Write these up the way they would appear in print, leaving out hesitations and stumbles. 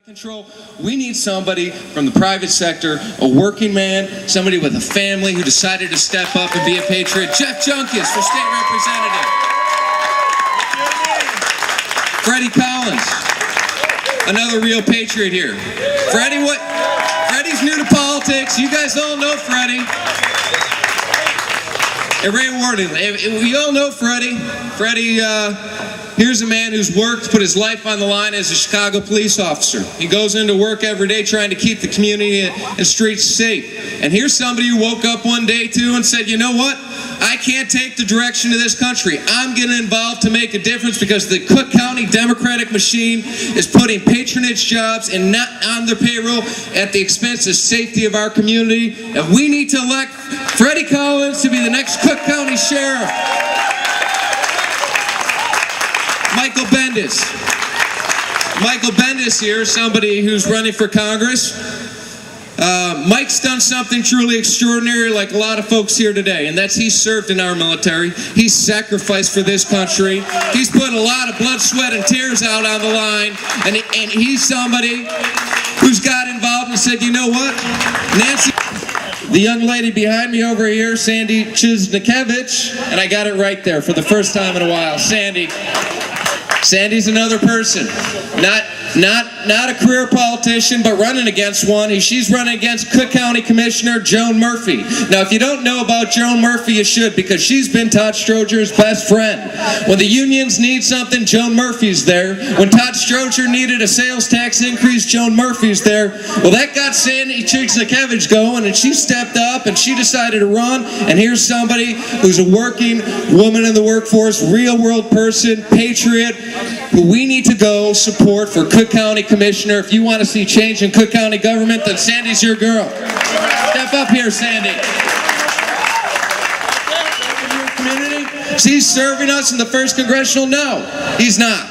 Control. We need somebody from the private sector, a working man, somebody with a family who decided to step up and be a patriot. Jeff Junkus for state representative. Freddie Collins, another real patriot here. Freddie, what? Freddie's new to politics. You guys all know Freddie. And Ray Warden, we all know Freddie. Freddie, here's a man who's worked, put his life on the line as a Chicago police officer. He goes into work every day trying to keep the community and streets safe. And here's somebody who woke up one day too and said, you know what? I can't take the direction of this country. I'm getting involved to make a difference because the Cook County Democratic machine is putting patronage jobs and not on their payroll at the expense of safety of our community. And we need to elect Freddie Collins to be the next Cook County Sheriff. Michael Bendis. Michael Bendis here, somebody who's running for Congress. Mike's done something truly extraordinary like a lot of folks here today, and that's he's served in our military. He's sacrificed for this country. He's put a lot of blood, sweat, and tears out on the line, and he's somebody who's got involved and said, you know what, Nancy, the young lady behind me over here, Sandy Chiznikevich, and I got it right there for the first time in a while, Sandy. Sandy's another person, not a career politician, but running against one. She's running against Cook County Commissioner Joan Murphy. Now, if you don't know about Joan Murphy, you should, because she's been Todd Stroger's best friend. When the unions need something, Joan Murphy's there. When Todd Stroger needed a sales tax increase, Joan Murphy's there. Well, that got Sandy Chiznikevich going, and she stepped up, and she decided to run. And here's somebody who's a working woman in the workforce, real-world person, patriot, who we need to go support for Cook County Commissioner. If you want to see change in Cook County government, then Sandy's your girl. Step up here, Sandy. He's serving us in the 1st Congressional? No, he's not.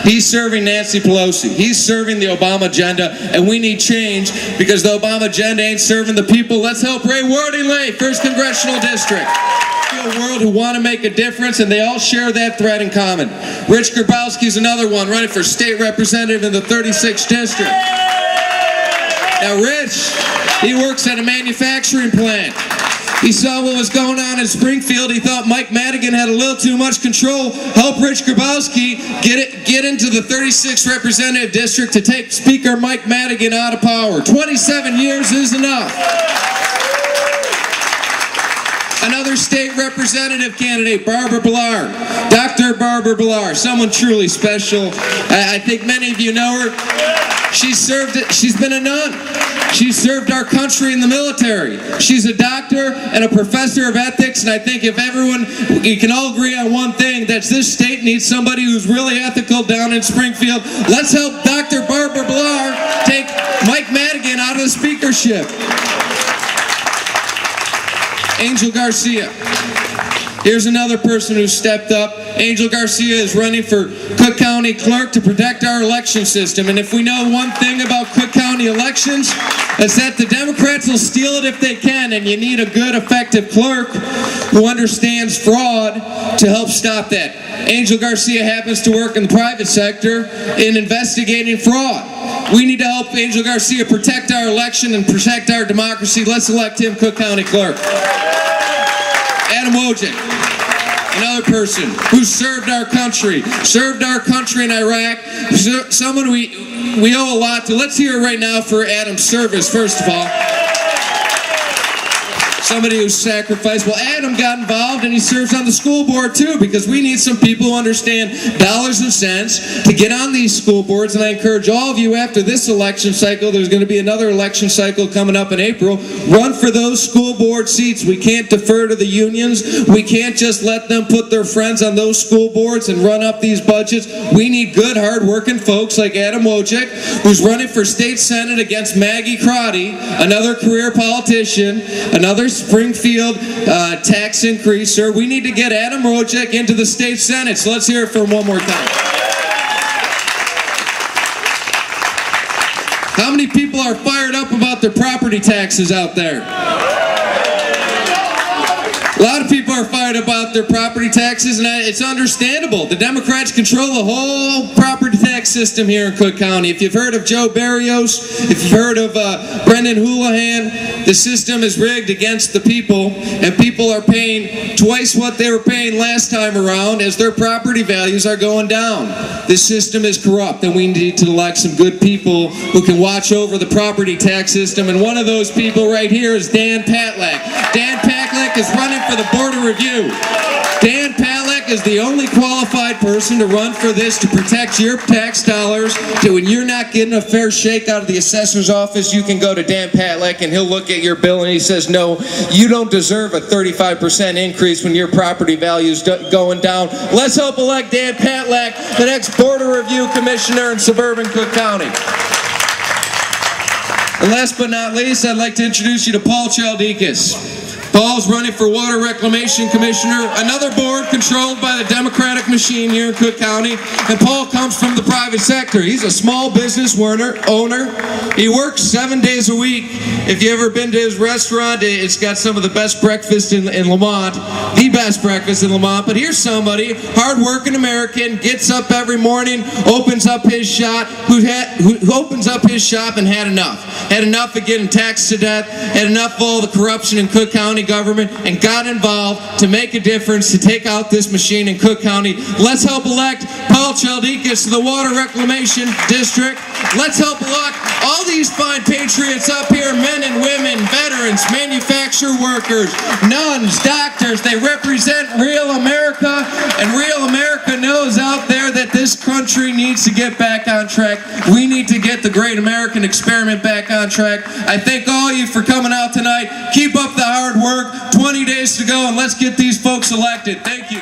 He's serving Nancy Pelosi. He's serving the Obama agenda, and we need change because the Obama agenda ain't serving the people. Let's help Ray Warden-Lay, 1st Congressional District. World who want to make a difference, and they all share that thread in common. Rich Grabowski's another one running for state representative in the 36th district. Now Rich, he works at a manufacturing plant. He saw what was going on in Springfield. He thought Mike Madigan had a little too much control. Help Rich Grabowski get into the 36th representative district to take Speaker Mike Madigan out of power. 27 years is enough. Another state representative candidate, Barbara Ballard. Dr. Barbara Ballard, someone truly special. I think many of you know her. She's been a nun. She served our country in the military. She's a doctor and a professor of ethics, and I think if you can all agree on one thing, that's this state needs somebody who's really ethical down in Springfield. Let's help Dr. Barbara Ballard take Mike Madigan out of the speakership. Angel Garcia. Here's another person who stepped up. Angel Garcia is running for Cook County Clerk to protect our election system. And if we know one thing about Cook County elections, it's that the Democrats will steal it if they can, and you need a good, effective clerk who understands fraud to help stop that. Angel Garcia happens to work in the private sector in investigating fraud. We need to help Angel Garcia protect our election and protect our democracy. Let's elect him Cook County Clerk. Adam Wojcik, another person who served our country in Iraq, someone we owe a lot to. Let's hear it right now for Adam's service, first of all. Somebody who sacrificed. Well, Adam got involved and he serves on the school board too, because we need some people who understand dollars and cents to get on these school boards. And I encourage all of you, after this election cycle, there's going to be another election cycle coming up in April, run for those school board seats. We can't defer to the unions. We can't just let them put their friends on those school boards and run up these budgets. We need good, hard-working folks like Adam Wojcik, who's running for state senate against Maggie Crotty, another career politician, another Springfield tax increaser. We need to get Adam Wojcik into the state senate. So let's hear it for him one more time. How many people are fired up about their property taxes out there? A lot of people are fired about their property taxes, and it's understandable. The Democrats control the whole property tax system here in Cook County. If you've heard of Joe Barrios, if you've heard of Brendan Houlihan, the system is rigged against the people, and people are paying twice what they were paying last time around as their property values are going down. This system is corrupt, and we need to elect some good people who can watch over the property tax system, and one of those people right here is Dan Patlak. Dan Patlak is running for the Board of Review. Dan Patlak is the only qualified person to run for this to protect your tax dollars. So when you're not getting a fair shake out of the assessor's office, you can go to Dan Patlak and he'll look at your bill and he says, no, you don't deserve a 35% increase when your property value's going down. Let's help elect Dan Patlak, the next Board of Review Commissioner in suburban Cook County. And last but not least, I'd like to introduce you to Paul Chaldekas. Paul's running for Water Reclamation Commissioner, another board controlled by the Democratic machine here in Cook County. And Paul comes from the private sector. He's a small business owner. He works 7 days a week. If you've ever been to his restaurant, it's got some of the best breakfast in Lamont, the best breakfast in Lamont. But here's somebody, hard-working American, gets up every morning, opens up his shop, who opens up his shop and had enough. Had enough of getting taxed to death, had enough of all the corruption in Cook County government, and got involved to make a difference, to take out this machine in Cook County. Let's help elect Paul Chaldekas to the Water Reclamation District. Let's help elect all these fine patriots up here, men and women, veterans, manufacturer workers, nuns, doctors. They represent real America, and real America knows out there that this country needs to get back on track. We need to get the great American experiment back on track. I thank all of you for coming out tonight. Keep up the hard work. 20 days to go, and let's get these folks elected. Thank you.